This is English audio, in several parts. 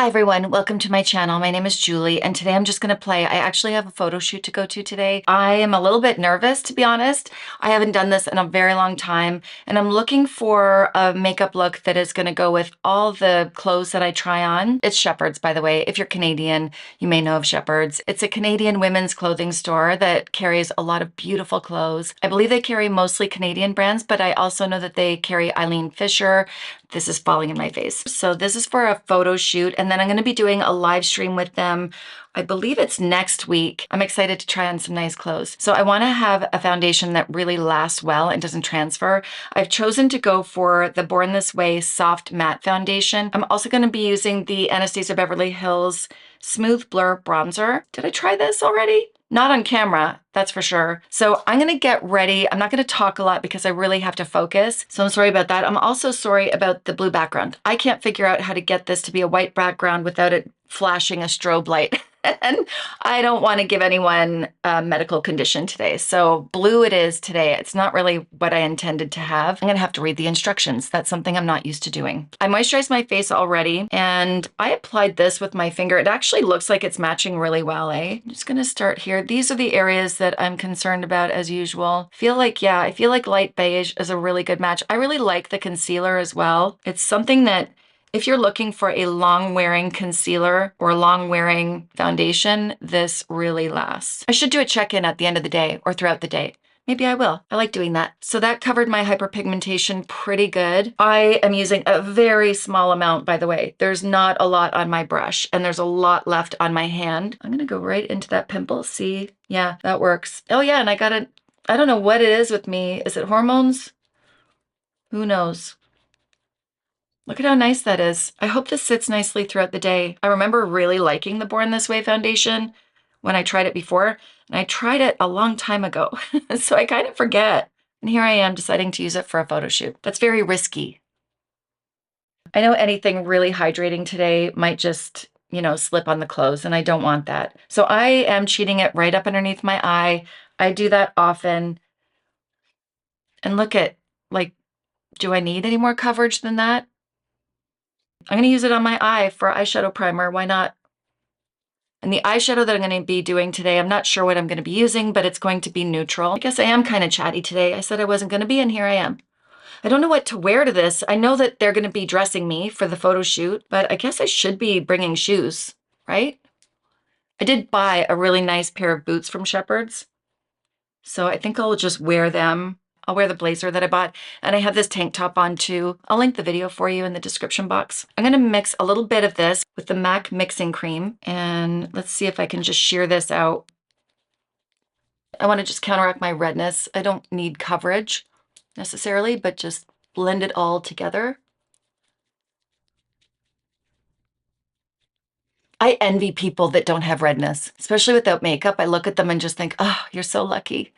Hi everyone, welcome to my channel. My name is Julie and today I'm just going to play. I actually have a photo shoot to go to today. I am a little bit nervous, to be honest. I haven't done this in a very long time and I'm looking for a makeup look that is going to go with all the clothes that I try on. It's Shepherd's, by the way. If you're Canadian, you may know of Shepherd's. It's a Canadian women's clothing store that carries a lot of beautiful clothes. I believe they carry mostly Canadian brands, but I also know that they carry Eileen Fisher. This is falling in my face. So this is for a photo shoot, and then I'm going to be doing a live stream with them. I believe it's next week. I'm excited to try on some nice clothes. So I want to have a foundation that really lasts well and doesn't transfer. I've chosen to go for the Born This Way Soft Matte Foundation. I'm also going to be using the Anastasia Beverly Hills Smooth Blur Bronzer. Did I try this already? Not on camera, that's for sure. So I'm gonna get ready. I'm not gonna talk a lot because I really have to focus. So I'm sorry about that. I'm also sorry about the blue background. I can't figure out how to get this to be a white background without it flashing a strobe light. And I don't want to give anyone a medical condition today. So blue it is today. It's not really what I intended to have. I'm going to have to read the instructions. That's something I'm not used to doing. I moisturized my face already and I applied this with my finger. It actually looks like it's matching really well, eh? I'm just going to start here. These are the areas that I'm concerned about as usual. I feel like light beige is a really good match. I really like the concealer as well. It's something that if you're looking for a long-wearing concealer or long-wearing foundation, this really lasts. I should do a check-in at the end of the day or throughout the day. Maybe I will. I like doing that. So that covered my hyperpigmentation pretty good. I am using a very small amount, by the way. There's not a lot on my brush and there's a lot left on my hand. I'm gonna go right into that pimple. See? Yeah, that works. Oh yeah, and I don't know what it is with me. Is it hormones? Who knows? Look at how nice that is. I hope this sits nicely throughout the day. I remember really liking the Born This Way foundation when I tried it before, and I tried it a long time ago, so I kind of forget. And here I am deciding to use it for a photo shoot. That's very risky. I know anything really hydrating today might just, slip on the clothes, and I don't want that. So I am cheating it right up underneath my eye. I do that often. And look at, do I need any more coverage than that? I'm going to use it on my eye for eyeshadow primer. Why not? And the eyeshadow that I'm going to be doing today, I'm not sure what I'm going to be using, but it's going to be neutral. I guess I am kind of chatty today. I said I wasn't going to be, and here I am. I don't know what to wear to this. I know that they're going to be dressing me for the photo shoot, but I guess I should be bringing shoes, right? I did buy a really nice pair of boots from Shepherd's, so I think I'll just wear them. I'll wear the blazer that I bought, and I have this tank top on too. I'll link the video for you in the description box. I'm gonna mix a little bit of this with the MAC mixing cream, and let's see if I can just shear this out. I wanna just counteract my redness. I don't need coverage necessarily, but just blend it all together. I envy people that don't have redness, especially without makeup. I look at them and just think, oh, you're so lucky.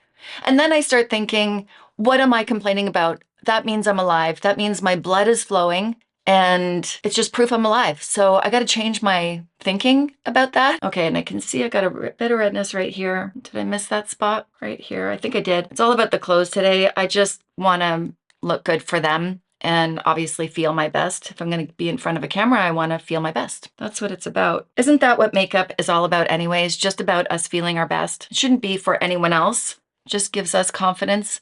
And then I start thinking, what am I complaining about? That means I'm alive. That means my blood is flowing and it's just proof I'm alive. So I got to change my thinking about that. Okay, and I can see I got a bit of redness right here. Did I miss that spot right here? I think I did. It's all about the clothes today. I just want to look good for them and obviously feel my best. If I'm going to be in front of a camera, I want to feel my best. That's what it's about. Isn't that what makeup is all about anyways? Just about us feeling our best. It shouldn't be for anyone else. It just gives us confidence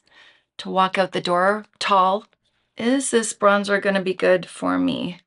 to walk out the door tall. Is this bronzer going to be good for me?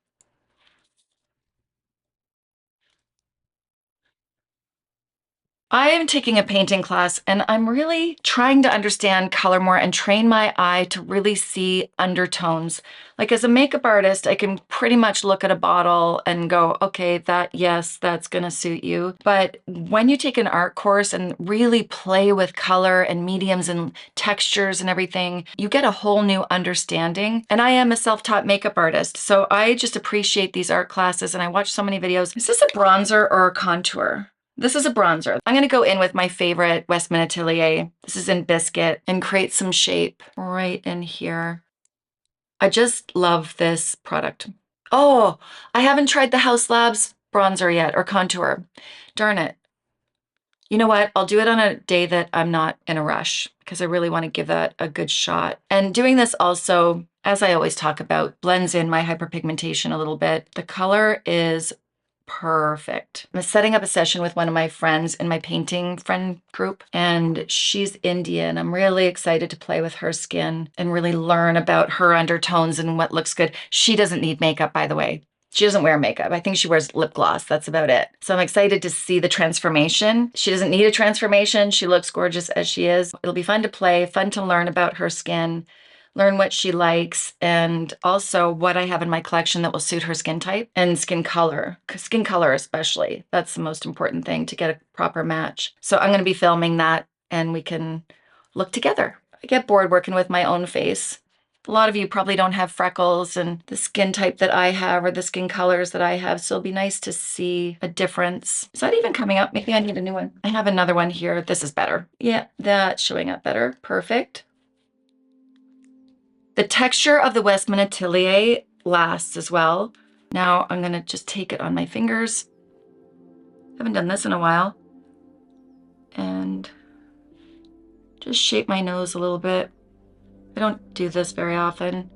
I am taking a painting class and I'm really trying to understand color more and train my eye to really see undertones. Like as a makeup artist, I can pretty much look at a bottle and go, okay, yes, that's gonna suit you. But when you take an art course and really play with color and mediums and textures and everything, you get a whole new understanding. And I am a self-taught makeup artist, so I just appreciate these art classes and I watch so many videos. Is this a bronzer or a contour? This is a bronzer. I'm gonna go in with my favorite Westman Atelier. This is in Biscuit and create some shape right in here. I just love this product. Oh, I haven't tried the House Labs bronzer yet or contour. Darn it. You know what? I'll do it on a day that I'm not in a rush because I really want to give that a good shot. And doing this also, as I always talk about, blends in my hyperpigmentation a little bit. The color is perfect. I'm setting up a session with one of my friends in my painting friend group, and she's Indian. I'm really excited to play with her skin and really learn about her undertones and what looks good. She doesn't need makeup, by the way. She doesn't wear makeup. I think she wears lip gloss. That's about it. So I'm excited to see the transformation. She doesn't need a transformation. She looks gorgeous as she is. It'll be fun to play, fun to learn about her skin, learn what she likes, and also what I have in my collection that will suit her skin type and skin color. Skin color especially. That's the most important thing to get a proper match. So I'm going to be filming that and we can look together. I get bored working with my own face. A lot of you probably don't have freckles and the skin type that I have or the skin colors that I have, so it'll be nice to see a difference. Is that even coming up? Maybe I need a new one. I have another one here. This is better. Yeah, that's showing up better. Perfect. The texture of the Westman Atelier lasts as well. Now I'm gonna just take it on my fingers. Haven't done this in a while. And just shape my nose a little bit. I don't do this very often.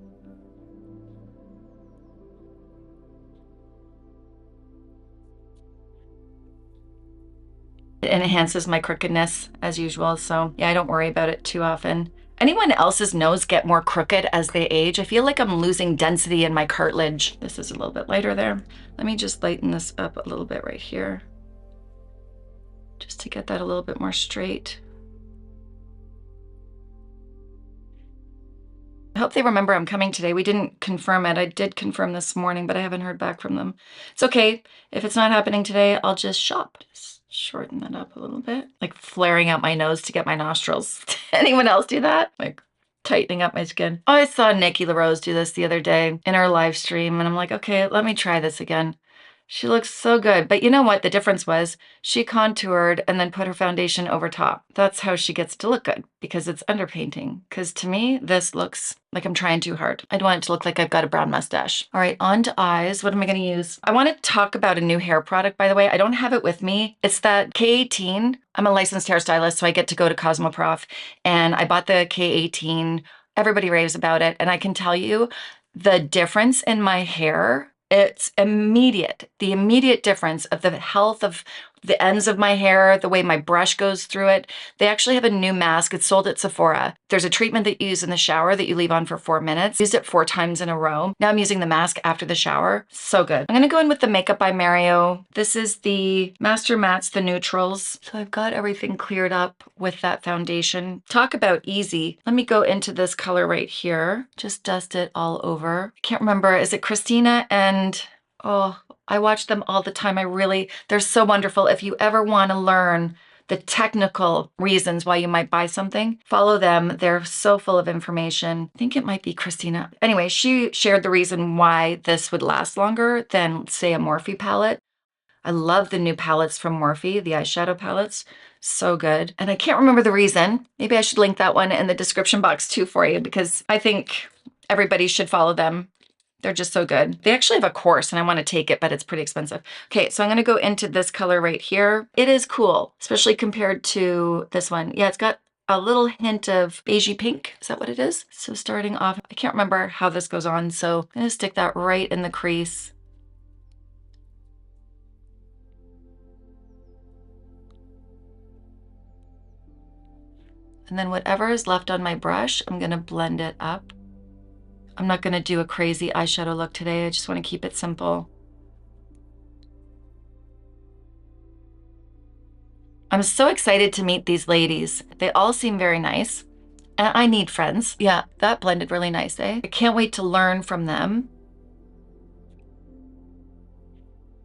It enhances my crookedness as usual, so yeah, I don't worry about it too often. Anyone else's nose get more crooked as they age? I feel like I'm losing density in my cartilage. This is a little bit lighter there. Let me just lighten this up a little bit right here, just to get that a little bit more straight. I hope they remember I'm coming today. We didn't confirm it. I did confirm this morning, but I haven't heard back from them. It's okay. If it's not happening today, I'll just shop. Just shorten that up a little bit. Like flaring out my nose to get my nostrils. Anyone else do that? Like tightening up my skin. Oh, I saw Nikki LaRose do this the other day in her live stream, and I'm like, okay, let me try this again. She looks so good. But you know what the difference was? She contoured and then put her foundation over top. That's how she gets to look good, because it's underpainting. Because to me, this looks like I'm trying too hard. I don't want it to look like I've got a brown mustache. All right, on to eyes. What am I gonna use? I wanna talk about a new hair product, by the way. I don't have it with me. It's that K18. I'm a licensed hairstylist, so I get to go to Cosmoprof, and I bought the K18. Everybody raves about it, and I can tell you the difference in my hair. It's immediate. The immediate difference of the health of the ends of my hair, the way my brush goes through it. They actually have a new mask. It's sold at Sephora. There's a treatment that you use in the shower that you leave on for 4 minutes. Used it 4 times in a row. Now I'm using the mask after the shower. So good. I'm gonna go in with the Makeup by Mario. This is the Master Mattes, the neutrals. So I've got everything cleared up with that foundation. Talk about easy. Let me go into this color right here. Just dust it all over. I can't remember, is it Christina and, oh, I watch them all the time. They're so wonderful. If you ever want to learn the technical reasons why you might buy something, follow them. They're so full of information. I think it might be Christina. Anyway, she shared the reason why this would last longer than, say, a Morphe palette. I love the new palettes from Morphe, the eyeshadow palettes. So good. And I can't remember the reason. Maybe I should link that one in the description box too for you, because I think everybody should follow them. They're just so good. They actually have a course and I want to take it, but it's pretty expensive. Okay, so I'm going to go into this color right here. It is cool, especially compared to this one. Yeah, it's got a little hint of beigey pink. Is that what it is? So starting off, I can't remember how this goes on, so I'm going to stick that right in the crease. And then whatever is left on my brush, I'm going to blend it up. I'm not going to do a crazy eyeshadow look today. I just want to keep it simple. I'm so excited to meet these ladies. They all seem very nice. And I need friends. Yeah, that blended really nice, eh? I can't wait to learn from them.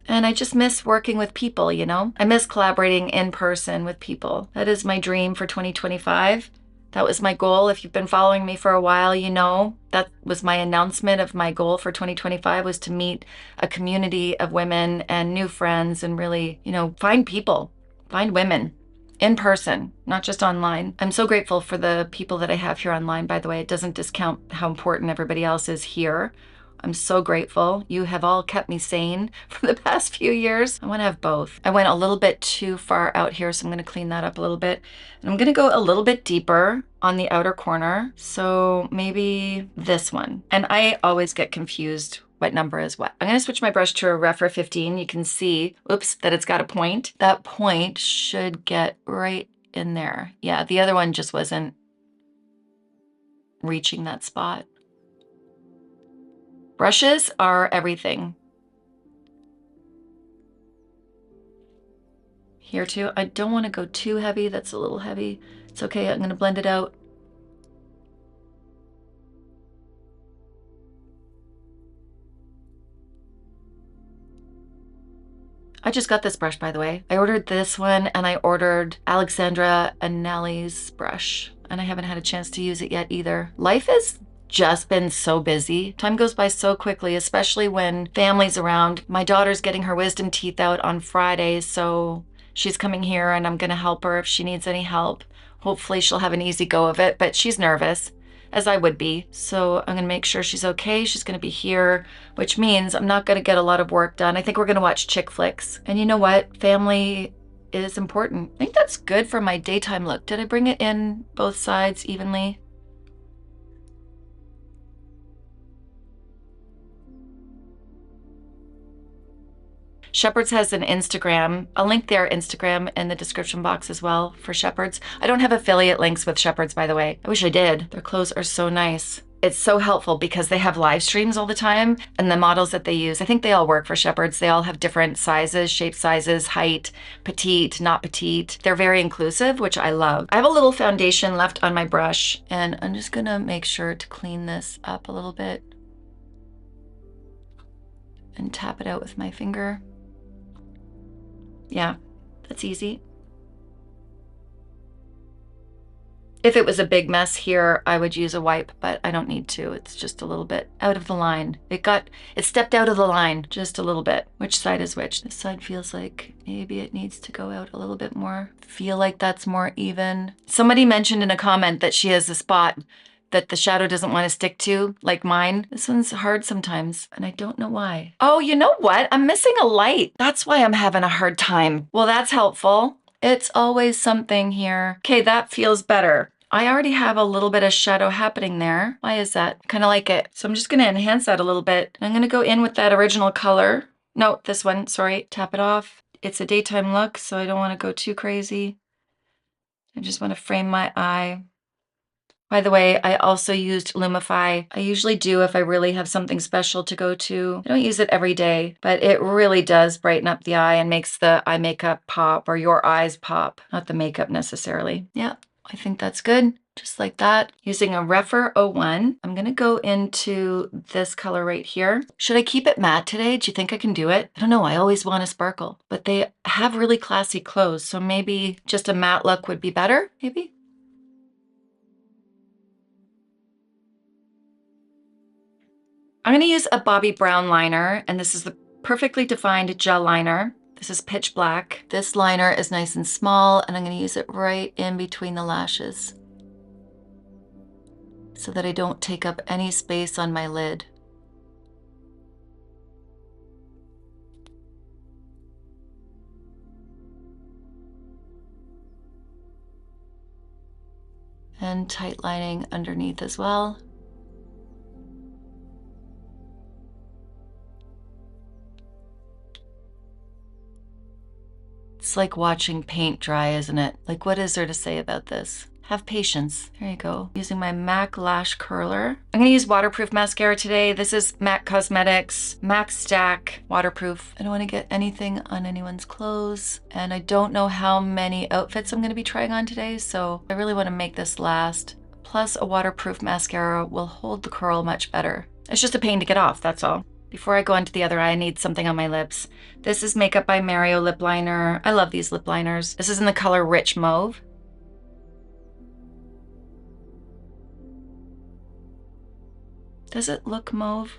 And I just miss working with people, you know? I miss collaborating in person with people. That is my dream for 2025. That was my goal. If you've been following me for a while, you know that was my announcement of my goal for 2025, was to meet a community of women and new friends and really, you know, find people, find women in person, not just online. I'm so grateful for the people that I have here online, by the way. It doesn't discount how important everybody else is here. I'm so grateful. You have all kept me sane for the past few years. I want to have both. I went a little bit too far out here, so I'm going to clean that up a little bit. And I'm going to go a little bit deeper on the outer corner. So maybe this one. And I always get confused what number is what. I'm gonna switch my brush to a Refer 15. You can see, oops, that it's got a point. That point should get right in there. Yeah, the other one just wasn't reaching that spot. Brushes are everything. Here too, I don't want to go too heavy. That's a little heavy. It's okay, I'm gonna blend it out. I just got this brush, by the way. I ordered this one and I ordered Alexandra Anelli's brush, and I haven't had a chance to use it yet either. Life has just been so busy. Time goes by so quickly, especially when family's around. My daughter's getting her wisdom teeth out on Friday, so she's coming here and I'm gonna help her if she needs any help. Hopefully she'll have an easy go of it, but she's nervous, as I would be. So I'm gonna make sure she's okay. She's gonna be here, which means I'm not gonna get a lot of work done. I think we're gonna watch chick flicks. And you know what? Family is important. I think that's good for my daytime look. Did I bring it in both sides evenly? Shepherd's has an Instagram. I'll link their Instagram in the description box as well for Shepherd's. I don't have affiliate links with Shepherd's, by the way. I wish I did. Their clothes are so nice. It's so helpful because they have live streams all the time, and the models that they use, I think they all work for Shepherd's. They all have different sizes, shape sizes, height, petite, not petite. They're very inclusive, which I love. I have a little foundation left on my brush, and I'm just gonna make sure to clean this up a little bit and tap it out with my finger. Yeah, that's easy. If it was a big mess here, I would use a wipe, but I don't need to. It's just a little bit out of the line. It stepped out of the line just a little bit. Which side is which? This side feels like maybe it needs to go out a little bit more. Feel like that's more even. Somebody mentioned in a comment that she has a spot that the shadow doesn't want to stick to, like mine. This one's hard sometimes, and I don't know why. Oh, you know what? I'm missing a light. That's why I'm having a hard time. Well, that's helpful. It's always something here. Okay, that feels better. I already have a little bit of shadow happening there. Why is that? I kind of like it. So I'm just gonna enhance that a little bit. I'm gonna go in with that original color. No, this one, sorry. Tap it off. It's a daytime look, so I don't want to go too crazy. I just want to frame my eye. By the way, I also used Lumify. I usually do if I really have something special to go to. I don't use it every day, but it really does brighten up the eye and makes the eye makeup pop, or your eyes pop, not the makeup necessarily. Yeah, I think that's good. Just like that. Using a Refer 01, I'm gonna go into this color right here. Should I keep it matte today? Do you think I can do it? I don't know, I always want to sparkle, but they have really classy clothes, so maybe just a matte look would be better, maybe? I'm gonna use a Bobbi Brown liner, and this is the perfectly defined gel liner. This is pitch black. This liner is nice and small, and I'm gonna use it right in between the lashes so that I don't take up any space on my lid. And tight lining underneath as well. It's like watching paint dry, isn't it? Like, what is there to say about this? Have patience. There you go. Using my MAC Lash Curler. I'm gonna use waterproof mascara today. This is MAC Cosmetics Max Stack Waterproof. I don't wanna get anything on anyone's clothes, and I don't know how many outfits I'm gonna be trying on today, so I really wanna make this last. Plus, a waterproof mascara will hold the curl much better. It's just a pain to get off, that's all. Before I go on to the other eye, I need something on my lips. This is Makeup by Mario lip liner. I love these lip liners. This is in the color Rich Mauve. Does it look mauve?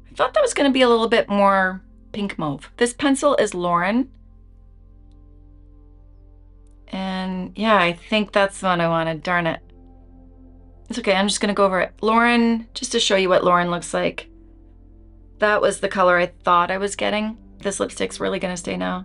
I thought that was going to be a little bit more pink mauve. This pencil is Lauren. And yeah, I think that's the one I wanted. Darn it. It's okay, I'm just gonna go over it. Lauren, just to show you what Lauren looks like. That was the color I thought I was getting. This lipstick's really gonna stay now.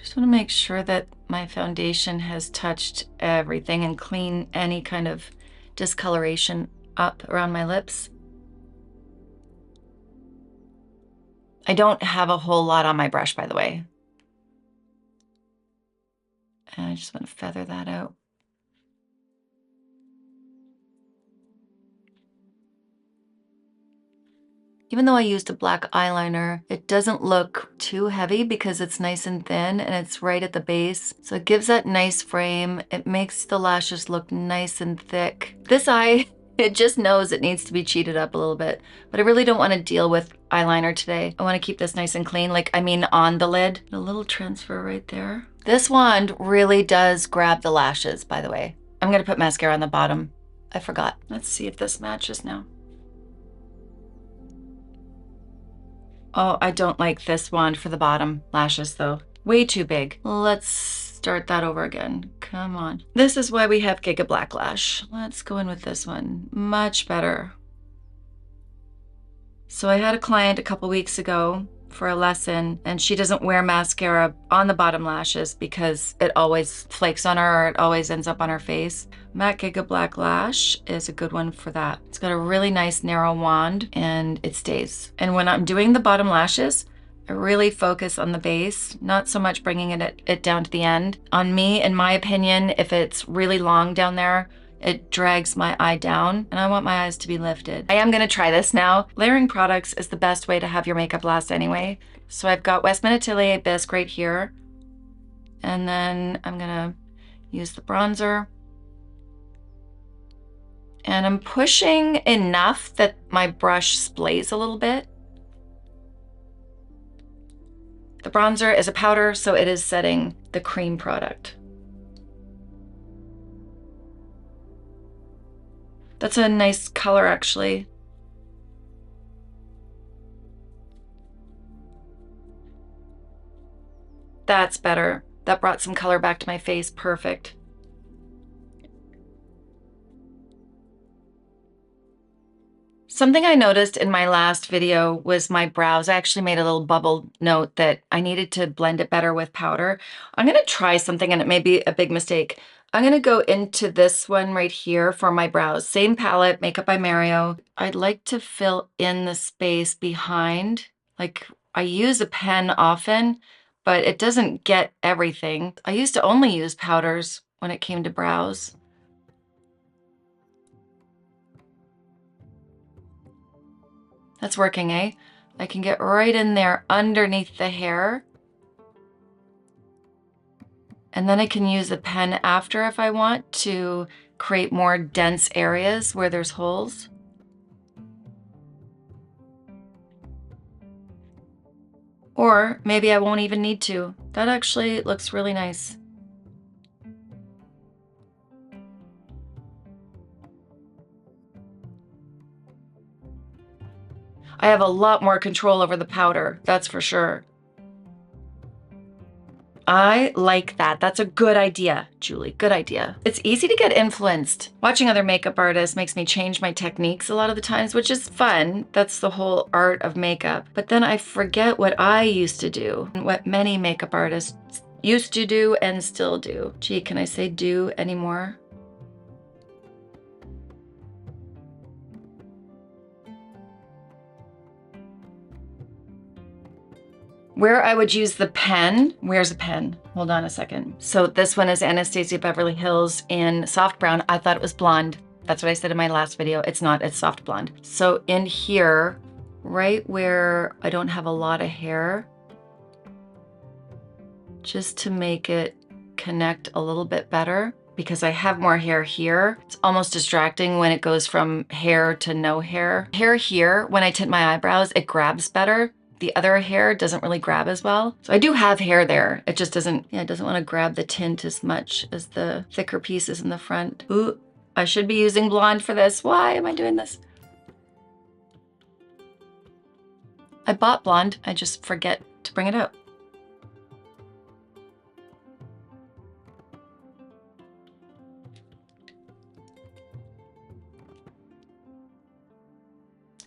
Just want to make sure that my foundation has touched everything and clean any kind of discoloration up around my lips. I don't have a whole lot on my brush, by the way. And I just want to feather that out. Even though I used a black eyeliner, it doesn't look too heavy because it's nice and thin and it's right at the base. So it gives that nice frame. It makes the lashes look nice and thick. This eye, it just knows it needs to be cheated up a little bit, but I really don't want to deal with eyeliner today. I want to keep this nice and clean, on the lid. A little transfer right there. This wand really does grab the lashes, by the way. I'm gonna put mascara on the bottom. I forgot. Let's see if this matches now. Oh, I don't like this wand for the bottom lashes though. Way too big. Let's start that over again. Come on. This is why we have Giga Black Lash. Let's go in with this one. Much better. So I had a client a couple weeks ago for a lesson, and she doesn't wear mascara on the bottom lashes because it always flakes on her or it always ends up on her face. MAC Giga Black Lash is a good one for that. It's got a really nice narrow wand and it stays. And when I'm doing the bottom lashes, I really focus on the base, not so much bringing it down to the end. On me, in my opinion, if it's really long down there, it drags my eye down and I want my eyes to be lifted. I am gonna try this now. Layering products is the best way to have your makeup last anyway. So I've got Westman Atelier Bisque right here. And then I'm gonna use the bronzer. And I'm pushing enough that my brush splays a little bit. The bronzer is a powder, so it is setting the cream product. That's a nice color, actually. That's better. That brought some color back to my face. Perfect. Something I noticed in my last video was my brows. I actually made a little bubble note that I needed to blend it better with powder. I'm gonna try something, and it may be a big mistake. I'm gonna go into this one right here for my brows. Same palette, Makeup by Mario. I'd like to fill in the space behind. Like, I use a pen often, but it doesn't get everything. I used to only use powders when it came to brows. That's working, eh? I can get right in there underneath the hair. And then I can use a pen after if I want to create more dense areas where there's holes. Or maybe I won't even need to. That actually looks really nice. I have a lot more control over the powder, that's for sure. I like that. That's a good idea, Julie. Good idea. It's easy to get influenced. Watching other makeup artists makes me change my techniques a lot of the times, which is fun. That's the whole art of makeup. But then I forget what I used to do and what many makeup artists used to do and still do. Gee, can I say do anymore? Where I would use the pen, where's a pen? Hold on a second. So this one is Anastasia Beverly Hills in soft brown. I thought it was blonde. That's what I said in my last video. It's not, it's soft blonde. So in here, right where I don't have a lot of hair, just to make it connect a little bit better, because I have more hair here. It's almost distracting when it goes from hair to no hair. Hair here, when I tint my eyebrows, it grabs better. The other hair doesn't really grab as well. So I do have hair there. It just doesn't, it doesn't want to grab the tint as much as the thicker pieces in the front. Ooh, I should be using blonde for this. Why am I doing this? I bought blonde, I just forget to bring it out.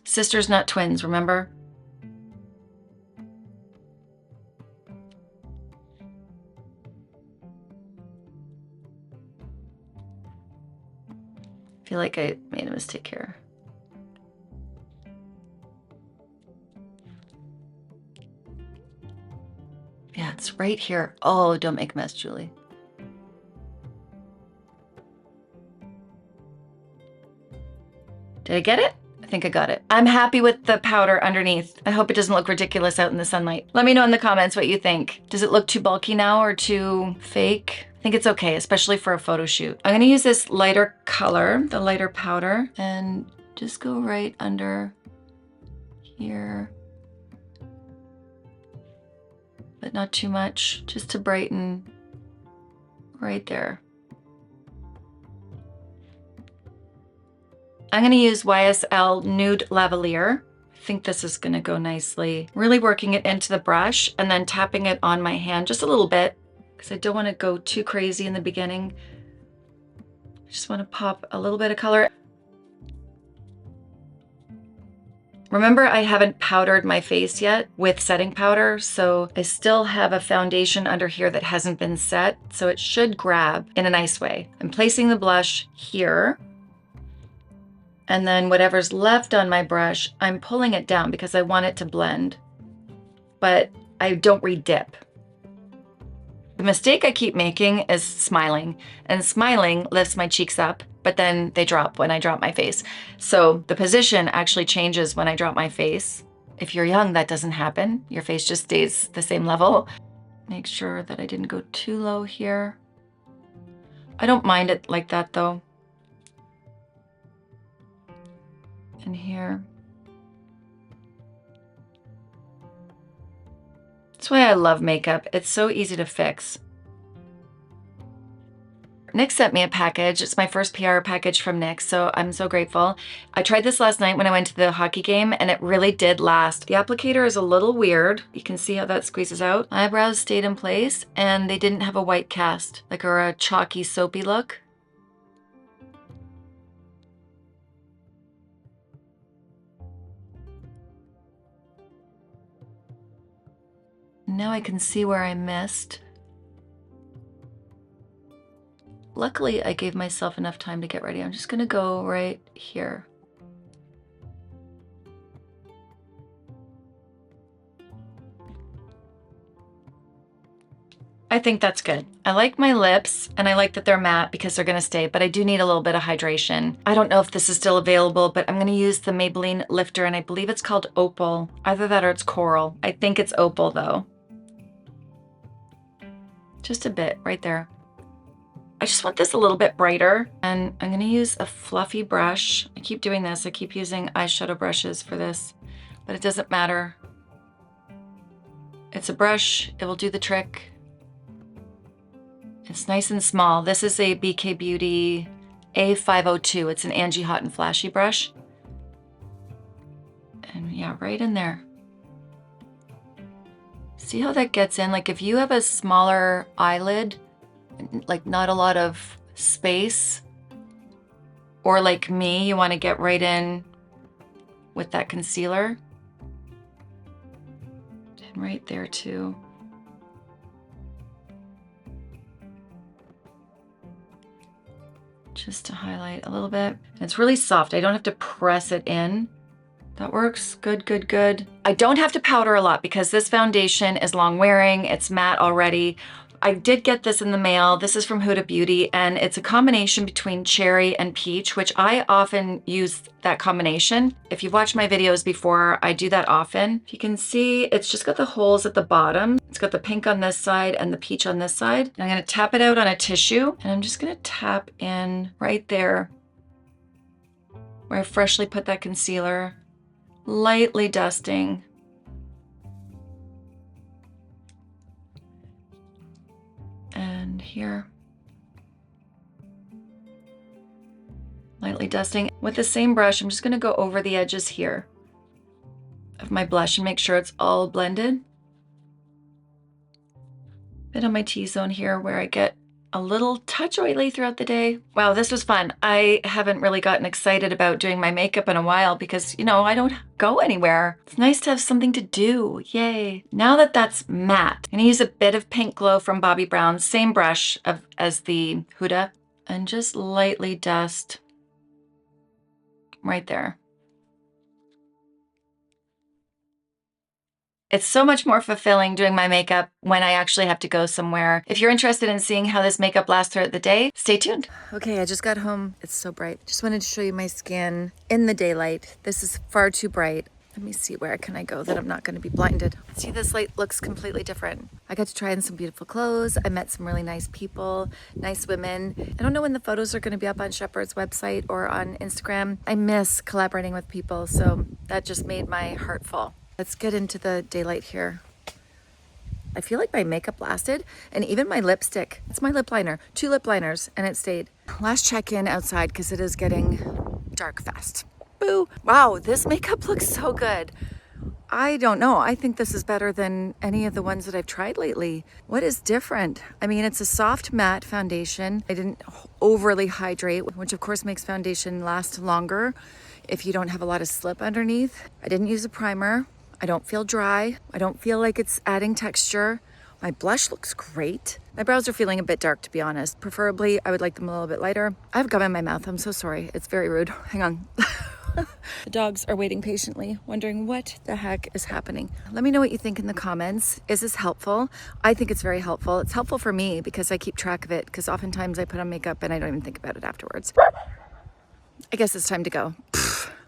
Sisters, not twins, remember? I feel like I made a mistake here. Yeah, it's right here. Oh, don't make a mess, Julie. Did I get it? I think I got it. I'm happy with the powder underneath. I hope it doesn't look ridiculous out in the sunlight. Let me know in the comments what you think. Does it look too bulky now or too fake? I think it's okay, especially for a photo shoot. I'm gonna use this lighter color, the lighter powder, and just go right under here. But not too much, just to brighten right there. I'm gonna use YSL Nude Lavalier. I think this is gonna go nicely. Really working it into the brush and then tapping it on my hand just a little bit because I don't wanna go too crazy in the beginning. I just wanna pop a little bit of color. Remember, I haven't powdered my face yet with setting powder, so I still have a foundation under here that hasn't been set, so it should grab in a nice way. I'm placing the blush here. And then whatever's left on my brush, I'm pulling it down because I want it to blend, but I don't re-dip. The mistake I keep making is smiling, and smiling lifts my cheeks up, but then they drop when I drop my face. So the position actually changes when I drop my face. If you're young, that doesn't happen. Your face just stays the same level. Make sure that I didn't go too low here. I don't mind it like that though. And here. That's why I love makeup. It's so easy to fix. NYX sent me a package. It's my first PR package from NYX, so I'm so grateful. I tried this last night when I went to the hockey game, and it really did last. The applicator is a little weird. You can see how that squeezes out. My eyebrows stayed in place, and they didn't have a white cast, like or a chalky, soapy look. Now I can see where I missed. Luckily, I gave myself enough time to get ready. I'm just gonna go right here. I think that's good. I like my lips and I like that they're matte because they're gonna stay, but I do need a little bit of hydration. I don't know if this is still available, but I'm gonna use the Maybelline lifter and I believe it's called Opal. Either that or it's Coral. I think it's Opal though. Just a bit right there. I just want this a little bit brighter and I'm gonna use a fluffy brush. I keep doing this. I keep using eyeshadow brushes for this, but it doesn't matter. It's a brush, it will do the trick. It's nice and small. This is a BK Beauty A502. It's an Angie Hot and Flashy brush. And yeah, right in there. See how that gets in? Like if you have a smaller eyelid, like not a lot of space, or like me, you want to get right in with that concealer. And right there too. Just to highlight a little bit. And it's really soft. I don't have to press it in. That works. Good, good, good. I don't have to powder a lot because this foundation is long wearing. It's matte already. I did get this in the mail. This is from Huda Beauty, and it's a combination between cherry and peach, which I often use that combination. If you've watched my videos before, I do that often. If you can see, it's just got the holes at the bottom. It's got the pink on this side and the peach on this side. And I'm gonna tap it out on a tissue, and I'm just gonna tap in right there where I freshly put that concealer, lightly dusting. And here, lightly dusting. With the same brush, I'm just gonna go over the edges here of my blush and make sure it's all blended. Bit on my T-zone here where I get a little touch oily throughout the day. Wow, this was fun. I haven't really gotten excited about doing my makeup in a while because, you know, I don't go anywhere. It's nice to have something to do. Yay. Now that that's matte, I'm gonna use a bit of Pink Glow from Bobbi Brown, same brush as the Huda, and just lightly dust right there. It's so much more fulfilling doing my makeup when I actually have to go somewhere. If you're interested in seeing how this makeup lasts throughout the day, stay tuned. Okay, I just got home. It's so bright. Just wanted to show you my skin in the daylight. This is far too bright. Let me see, where can I go that I'm not going to be blinded? See, this light looks completely different. I got to try on some beautiful clothes. I met some really nice people, nice women. I don't know when the photos are going to be up on Shepherd's website or on Instagram. I miss collaborating with people, so that just made my heart full. Let's get into the daylight here. I feel like my makeup lasted, and even my lipstick. It's my lip liner, 2 lip liners, and it stayed. Last check-in outside because it is getting dark fast. Boo! Wow, this makeup looks so good. I don't know. I think this is better than any of the ones that I've tried lately. What is different? I mean, it's a soft matte foundation. I didn't overly hydrate, which of course makes foundation last longer if you don't have a lot of slip underneath. I didn't use a primer. I don't feel dry. I don't feel like it's adding texture. My blush looks great. My brows are feeling a bit dark, to be honest. Preferably, I would like them a little bit lighter. I have gum in my mouth. I'm so sorry. It's very rude. Hang on. The dogs are waiting patiently, wondering what the heck is happening. Let me know what you think in the comments. Is this helpful? I think it's very helpful. It's helpful for me because I keep track of it, because oftentimes I put on makeup and I don't even think about it afterwards. I guess it's time to go.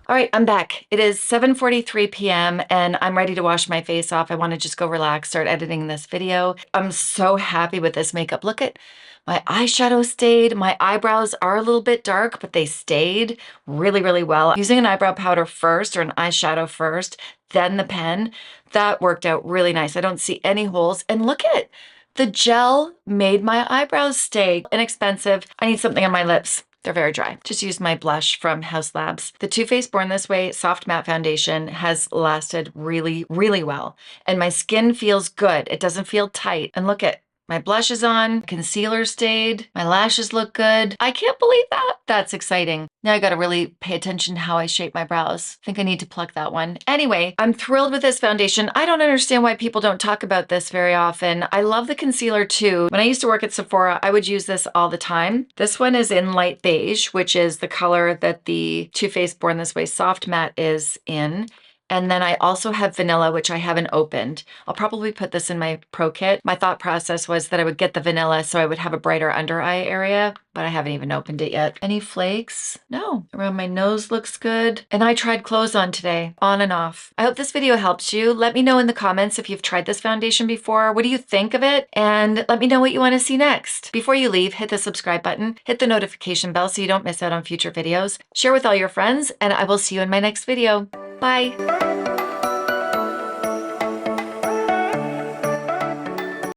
All right, I'm back. It is 7:43 p.m. and I'm ready to wash my face off. I want to just go relax, start editing this video. I'm so happy with this makeup. Look at my eyeshadow stayed. My eyebrows are a little bit dark, but they stayed really, really well. Using an eyebrow powder first or an eyeshadow first, then the pen, that worked out really nice. I don't see any holes. And look at the gel made my eyebrows stay. Inexpensive. I need something on my lips. They're very dry. Just used my blush from House Labs. The Too Faced Born This Way Soft Matte Foundation has lasted really, really well. And my skin feels good. It doesn't feel tight. And look at my blush is on, concealer stayed, my lashes look good. I can't believe that. That's exciting. Now I gotta really pay attention to how I shape my brows. I think I need to pluck that one. Anyway, I'm thrilled with this foundation. I don't understand why people don't talk about this very often. I love the concealer too. When I used to work at Sephora, I would use this all the time. This one is in light beige, which is the color that the Too Faced Born This Way Soft Matte is in. And then I also have vanilla, which I haven't opened. I'll probably put this in my pro kit. My thought process was that I would get the vanilla so I would have a brighter under eye area, but I haven't even opened it yet. Any flakes? No. Around my nose looks good. And I tried clothes on today, on and off. I hope this video helps you. Let me know in the comments if you've tried this foundation before. What do you think of it? And let me know what you want to see next. Before you leave, hit the subscribe button, hit the notification bell so you don't miss out on future videos. Share with all your friends, and I will see you in my next video. Bye.